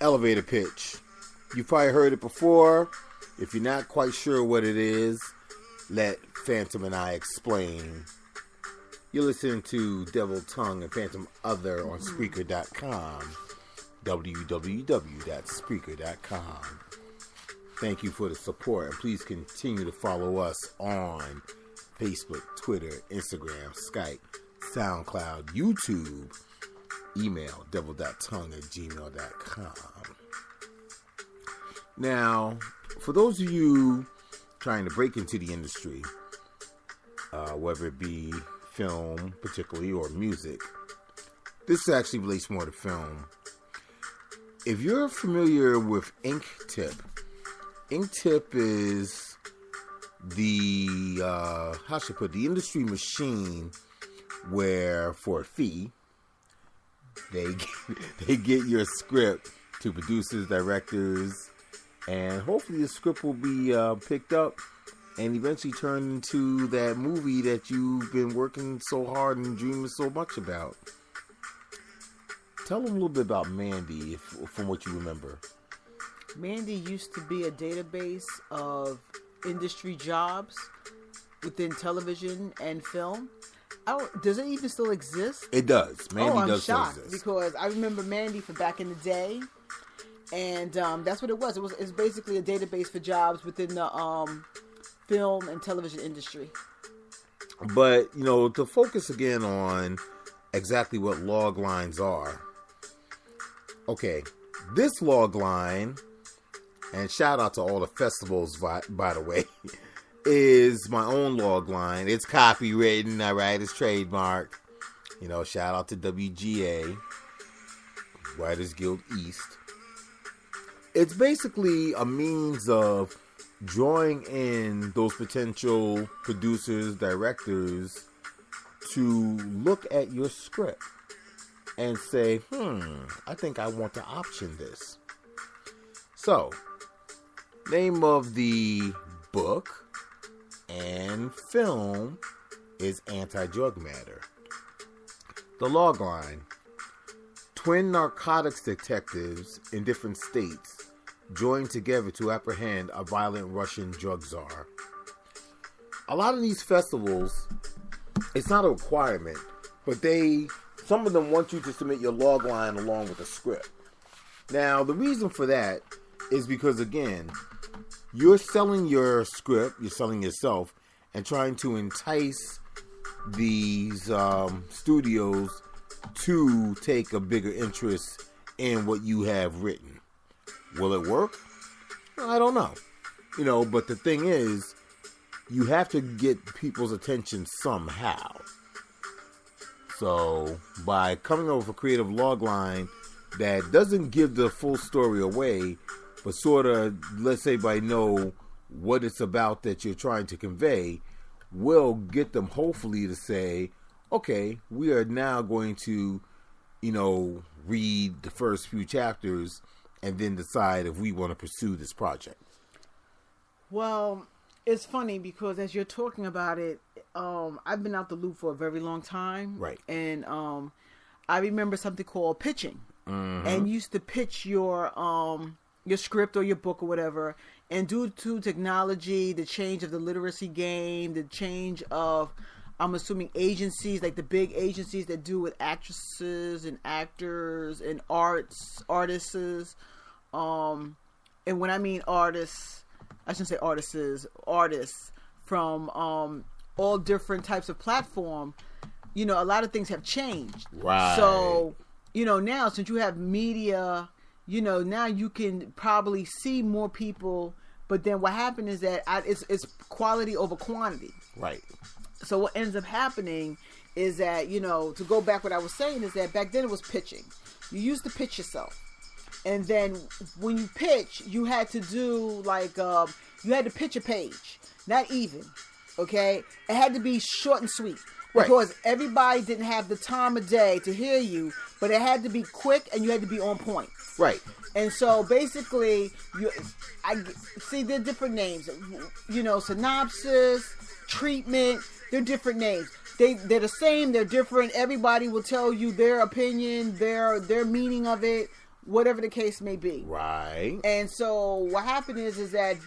Elevator pitch. You've probably heard it before. If you're not quite sure what it is, let Phantom and I explain. You're listening to Devil Tongue and Phantom Other on Spreaker.com. www.spreaker.com. Thank you for the support, and please continue to follow us on Facebook, Twitter, Instagram, Skype, SoundCloud, YouTube. Email devil.tongue@gmail.com. Now, for those of you trying to break into the industry, whether it be film particularly or music, this actually relates more to film. If you're familiar with Inktip is the the industry machine where for a fee they get your script to producers, directors, and hopefully the script will be picked up and eventually turned into that movie that you've been working so hard and dreaming so much about. Tell them a little bit about Mandy, from what you remember. Mandy used to be a database of industry jobs within television and film. Does it even still exist? It does. Mandy does still exist. I'm shocked because I remember Mandy from back in the day, and that's what it was. It's basically a database for jobs within the film and television industry. But, to focus again on exactly what log lines are. Okay, this log line, and shout out to all the festivals, by the way, is my own log line. It's copywritten, all right? It's trademarked. Shout out to WGA, Writers Guild East. It's basically a means of drawing in those potential producers, directors to look at your script and say, I think I want to option this. So, name of the book and film is Anti-Drug Matter. The log line: twin narcotics detectives in different states join together to apprehend a violent Russian drug czar. A lot of these festivals, it's not a requirement, but some of them want you to submit your log line along with the script. Now, the reason for that is because, again, you're selling your script, you're selling yourself, and trying to entice these studios to take a bigger interest in what you have written. Will it work? I don't know. But the thing is, you have to get people's attention somehow. So, by coming up with a creative log line that doesn't give the full story away, but sort of lets everybody know what it's about that you're trying to convey, will get them hopefully to say, okay, we are now going to, read the first few chapters and then decide if we want to pursue this project. Well, it's funny because as you're talking about it, I've been out the loop for a very long time. Right. And I remember something called pitching. Mm-hmm. And you used to pitch your script or your book or whatever. And due to technology, the change of the literacy game, the change of, I'm assuming, agencies, like the big agencies that do with actresses and actors and artists. And when I mean artists, I shouldn't say artists from all different types of platform, a lot of things have changed. Right. So, now since you have media, now you can probably see more people, but then what happened is that it's quality over quantity. Right. So what ends up happening is that, to go back what I was saying is that back then it was pitching. You used to pitch yourself. And then when you pitch, you had to do you had to pitch a page. Not even. Okay? It had to be short and sweet. Right. Because everybody didn't have the time of day to hear you, but it had to be quick and you had to be on point. Right. And so basically, there are different names. Synopsis, treatment, they're different names. they're the same. They're different. Everybody will tell you their opinion, their meaning of it, whatever the case may be. Right. And so what happened is that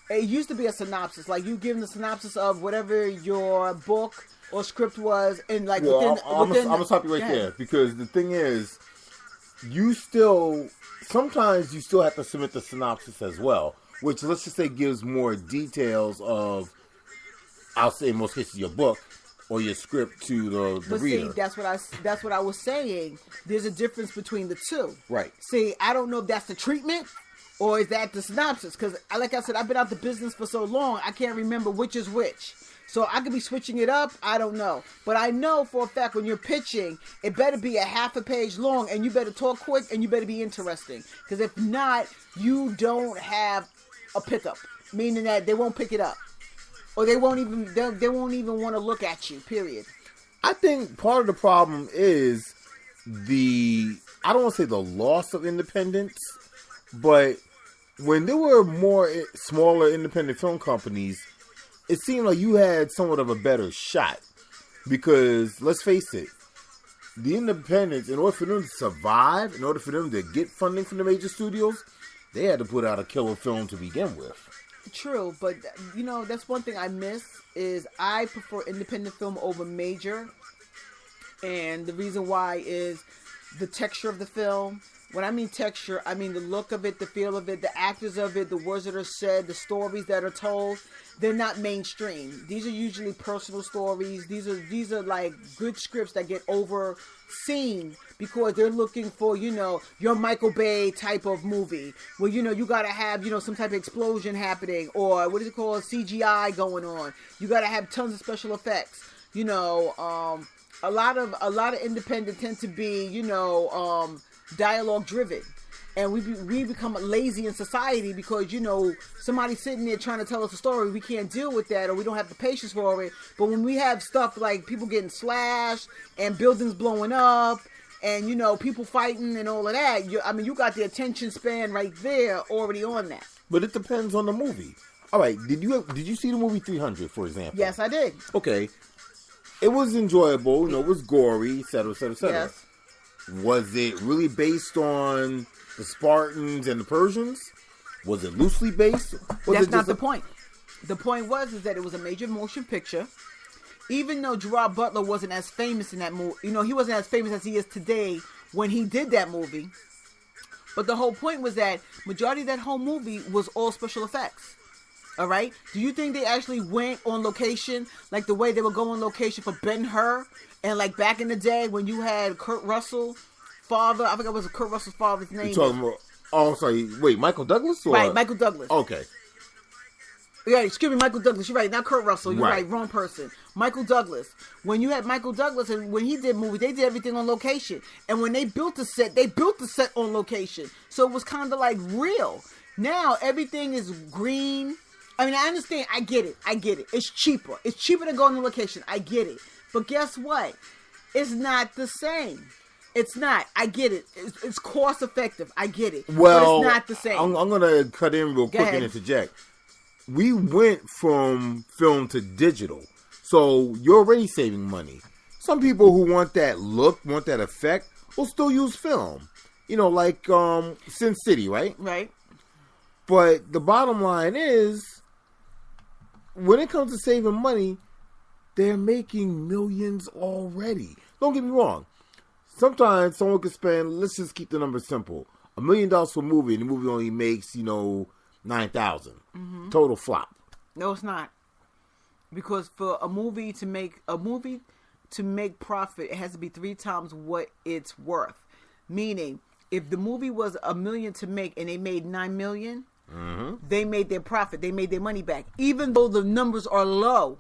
it used to be a synopsis, like you giving the synopsis of whatever your book or script was, and like I'm gonna stop you right there, because the thing is, sometimes you still have to submit the synopsis as well, which, let's just say, gives more details of, I'll say in most cases, your book or your script to the reader. See, that's what I was saying. There's a difference between the two. Right. See, I don't know if that's the treatment or is that the synopsis, because like I said, I've been out the business for so long, I can't remember which is which. So I could be switching it up. I don't know. But I know for a fact when you're pitching, it better be a half a page long, and you better talk quick, and you better be interesting. Because if not, you don't have a pickup, meaning that they won't pick it up, or they won't even want to look at you. Period. I think part of the problem is I don't want to say the loss of independence, but when there were more smaller independent film companies, it seemed like you had somewhat of a better shot, because let's face it, the independents, in order for them to survive, in order for them to get funding from the major studios, they had to put out a killer film to begin with. True, but that's one thing I miss is I prefer independent film over major, and the reason why is the texture of the film. When I mean texture, I mean the look of it, the feel of it, the actors of it, the words that are said, the stories that are told. They're not mainstream. These are usually personal stories. These are like good scripts that get overseen because they're looking for, your Michael Bay type of movie where, you got to have, some type of explosion happening, or what is it called? CGI going on. You got to have tons of special effects. A lot of independent tend to be, dialogue driven, and we become lazy in society because somebody's sitting there trying to tell us a story. We can't deal with that, or we don't have the patience for it. But when we have stuff like people getting slashed and buildings blowing up and people fighting and all of that, you got the attention span right there already on that. But it depends on the movie. All right, did you see the movie 300, for example? Yes, I did. Okay, it was enjoyable. It was gory, etc., etc., etc. Yes. Was it really based on the Spartans and the Persians? Was it loosely based? That's not the point. The point was that it was a major motion picture. Even though Gerard Butler wasn't as famous in that movie, he wasn't as famous as he is today when he did that movie. But the whole point was that majority of that whole movie was all special effects. All right? Do you think they actually went on location like the way they would go on location for Ben-Hur? And like back in the day when you had Kurt Russell, father, I forgot what was Kurt Russell's father's name. You're talking about, oh, sorry, wait, Michael Douglas? Or? Right, Michael Douglas. Okay. Yeah, excuse me, Michael Douglas. You're right, not Kurt Russell. You're right, wrong person. Michael Douglas. When you had Michael Douglas and when he did movies, they did everything on location. And when they built the set, on location. So it was kind of like real. Now everything is green. I mean, I understand. I get it. It's cheaper. It's cheaper than going on location. I get it. But guess what? It's not the same. It's not. I get it. It's cost effective. I get it. Well, but it's not the same. I'm going to cut in real quick and interject. We went from film to digital. So you're already saving money. Some people who want that look, want that effect, will still use film. Like Sin City, right? Right. But the bottom line is, when it comes to saving money, they're making millions already. Don't get me wrong. Sometimes someone could spend, let's just keep the numbers simple, $1 million for a movie, and the movie only makes, $9,000. Mm-hmm. Total flop. No, it's not. Because for a movie to make profit, it has to be 3 times what it's worth. Meaning, if the movie was $1 million to make and they made $9 million, they made their profit. They made their money back. Even though the numbers are low,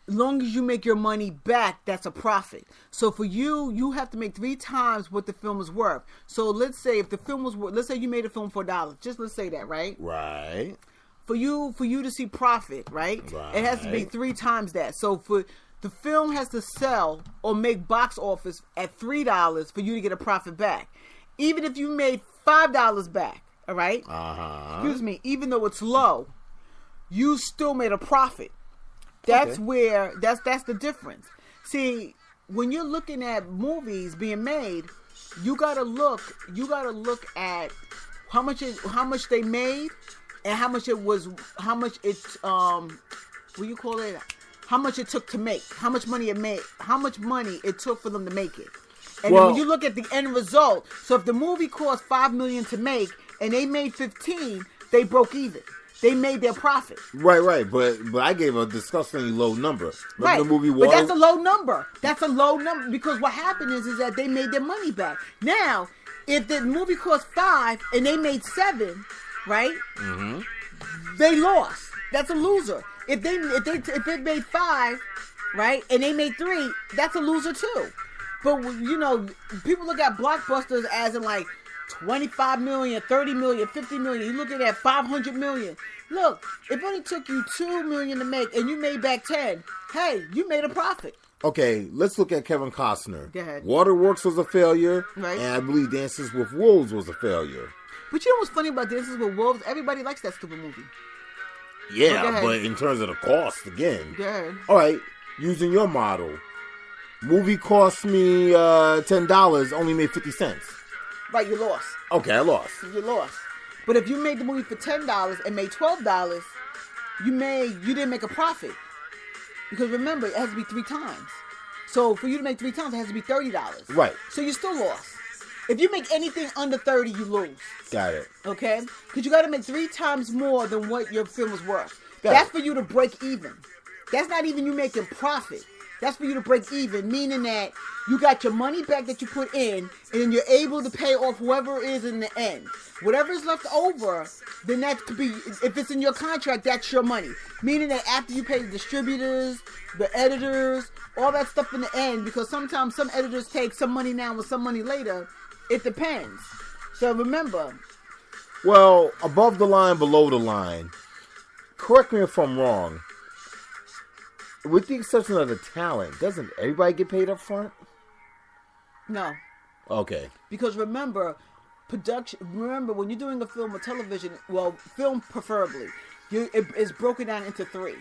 as long as you make your money back, that's a profit. So for you have to make 3 times what the film is worth. So let's say if the film was worth, let's say you made a film for $1. Just let's say that, right? Right. For you to see profit, right? It has to be 3 times that. So for the film has to sell or make box office at $3 for you to get a profit back. Even if you made $5 back, all right? Uh-huh. Excuse me, even though it's low, you still made a profit. That's Okay. where that's the difference. See, when you're looking at movies being made, you gotta look at how much they made and how much it how much it took to make, how much money it made, how much money it took for them to make it. And then when you look at the end result, so if the movie cost $5 million to make and they made 15, they broke even. They made their profit. Right. But I gave a disgustingly low number. Remember the movie But Water? that's a low number. That's a low number because what happened is that they made their money back. Now, if the movie cost 5 and they made 7, right? Mm-hmm. They lost. That's a loser. If they made 5, right, and they made 3, that's a loser too. But people look at blockbusters as in like 25 million, 30 million, 50 million. You look at that 500 million. Look, if it only took you 2 million to make and you made back 10, hey, you made a profit. Okay, let's look at Kevin Costner. Go ahead. Waterworks was a failure, Right. and I believe Dances with Wolves was a failure. But you know what's funny about Dances with Wolves? Everybody likes that stupid movie. Yeah, Go ahead. but in terms of the cost, again. Go ahead. All right, using your model, movie cost me $10, only made 50 cents. Right, you lost. Okay, I lost. You lost. But if you made the movie for $10 and made $12, you didn't make a profit. Because remember, it has to be 3 times. So for you to make 3 times, it has to be $30. Right. So you still lost. If you make anything under 30, you lose. Got it. Okay? Because you got to make 3 times more than what your film was worth. Got That's it. for you to break even. That's not even you making profit. That's for you to break even, meaning that you got your money back that you put in, and then you're able to pay off whoever it is in the end. Whatever is left over, then that could be, if it's in your contract, that's your money. Meaning that after you pay the distributors, the editors, all that stuff in the end, because sometimes some editors take some money now and some money later, it depends. So remember. Well, above the line, below the line, correct me if I'm wrong, with the exception of the talent, doesn't everybody get paid up front? No. Okay. Because remember, when you're doing a film or television, well, film preferably, it's broken down into 3.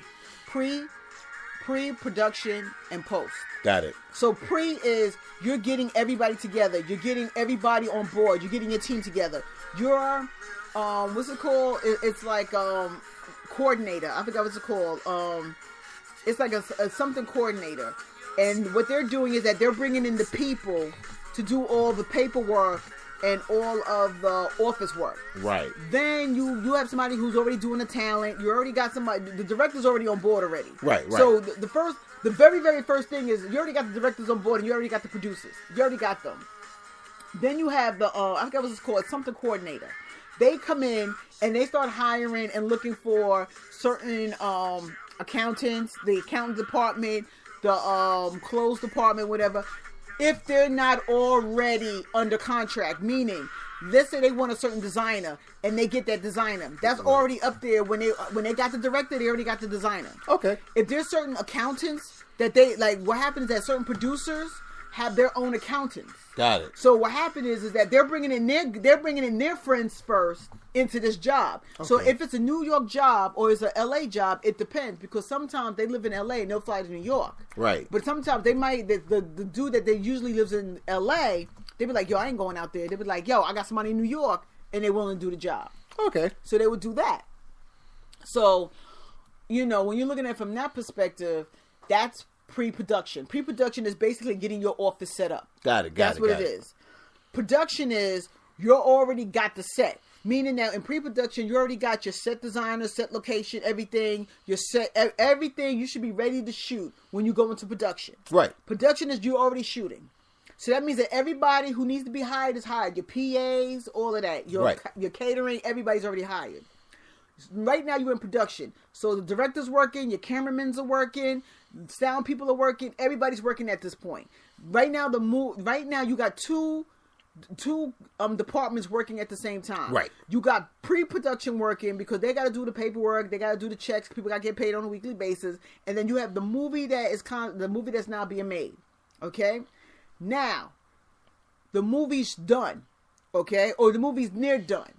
Pre-production, and post. Got it. So pre is you're getting everybody together. You're getting everybody on board. You're getting your team together. You're, what's it called? It's like, coordinator. I forgot what's it called. It's like a something coordinator. And what they're doing is that they're bringing in the people to do all the paperwork and all of the office work. Right. Then you have somebody who's already doing the talent. You already got somebody. The director's already on board already. Right. So the very, very first thing is you already got the directors on board and you already got the producers. You already got them. Then you have the I forget what it's called, something coordinator. They come in and they start hiring and looking for certain accountants, the accountant department, the clothes department, whatever. If they're not already under contract, meaning let's say they want a certain designer and they get that designer, that's already up there. When they got the director, they already got the designer. Okay. If there's certain accountants that they like, what happens is that certain producers have their own accountants. Got it. So what happened is that they're bringing in their friends first into this job. Okay. So if it's a New York job or it's a LA job, it depends, because sometimes they live in LA and they'll fly to New York. Right. But sometimes they might, the dude that they usually lives in LA, they be like, yo, I ain't going out there. They be like, yo, I got somebody in New York, and they're willing to do the job. Okay. So they would do that. So, when you're looking at it from that perspective, that's pre-production. Pre-production is basically getting your office set up. That's what it is. Production is you already got the set. Meaning that in pre-production, you already got your set designer, set location, everything. Your set, everything. You should be ready to shoot when you go into production. Right. Production is you already shooting. So that means that everybody who needs to be hired is hired. Your PAs, all of that. Your catering, everybody's already hired. Right now you're in production. So the director's working, your cameramans are working, sound people are working, everybody's working at this point. Right now you got two departments working at the same time. Right. You got pre-production working because they got to do the paperwork, they got to do the checks, people got to get paid on a weekly basis, and then you have the movie that's now being made. Okay? Now, the movie's done. Okay? Or the movie's near done.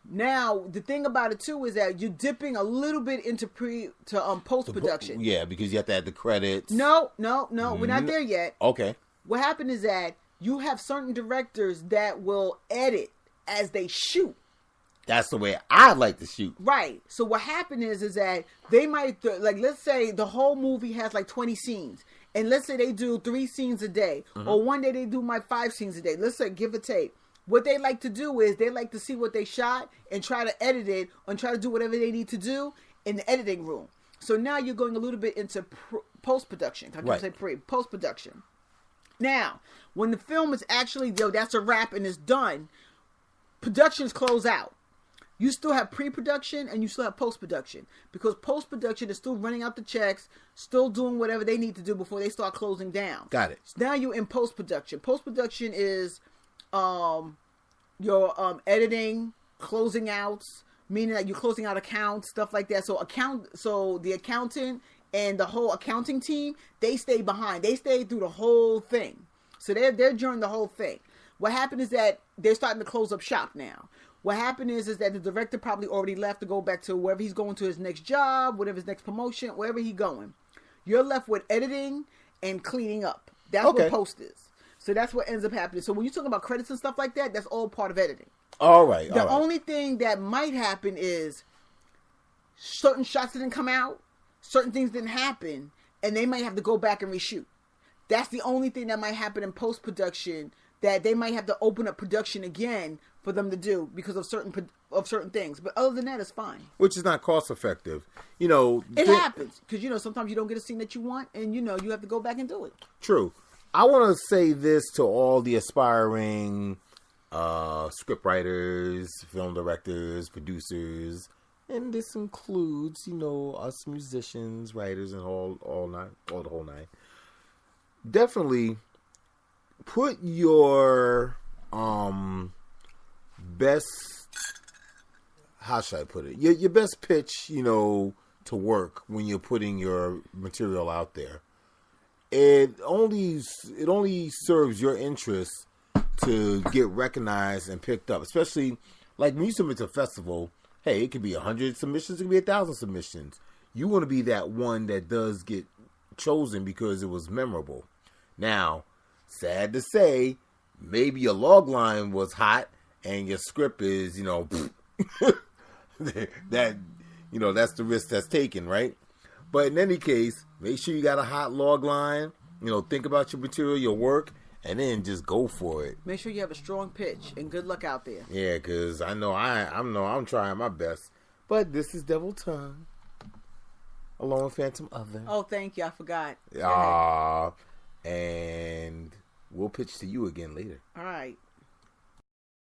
Now, the thing about it too is that you're dipping a little bit into post production. Yeah, because you have to add the credits. No, we're not there yet. Okay. What happened is that you have certain directors that will edit as they shoot. That's the way I like to shoot. Right. So what happened is that they might, like, let's say the whole movie has like 20 scenes. And let's say they do 3 scenes a day. Or one day they do 5 scenes a day. Let's say, give or take. What they like to do is they like to see what they shot and try to edit it and try to do whatever they need to do in the editing room. So now you're going a little bit into post-production. I can say post-production. Now, when the film is actually, that's a wrap and it's done, productions close out. You still have pre-production and you still have post-production. Because post-production is still running out the checks, still doing whatever they need to do before they start closing down. Got it. So now you're in post-production. Post-production is your editing, closing outs, meaning that you're closing out accounts, stuff like that. So the accountant and the whole accounting team, they stay behind. They stay through the whole thing. So they're during the whole thing. What happened is that they're starting to close up shop now. What happened is that the director probably already left to go back to wherever he's going to his next job, whatever his next promotion, wherever he's going. You're left with editing and cleaning up. That's what post is. So that's what ends up happening. So when you're talking about credits and stuff like that, that's all part of editing. All right. The only thing that might happen is certain shots didn't come out, certain things didn't happen, and they might have to go back and reshoot. That's the only thing that might happen in post-production, that they might have to open up production again for them to do because of certain things. But other than that, it's fine. Which is not cost effective. It happens because sometimes you don't get a scene that you want, and you have to go back and do it. True. I want to say this to all the aspiring scriptwriters, film directors, producers, and this includes, us musicians, writers, and all the whole nine. Definitely put your best, how should I put it? Your best pitch, to work when you're putting your material out there. It only serves your interest to get recognized and picked up, especially like when you submit to a festival. Hey, it could be 100 submissions, it could be 1,000 submissions. You want to be that one that does get chosen because it was memorable. Now, sad to say, maybe your log line was hot and your script is, that that's the risk that's taken, right? But in any case, make sure you got a hot log line. Think about your material, your work, and then just go for it. Make sure you have a strong pitch, and good luck out there. Yeah, because I know I'm trying my best. But this is Devil Tongue, along with Phantom Other. Oh, thank you. I forgot. And we'll pitch to you again later. All right.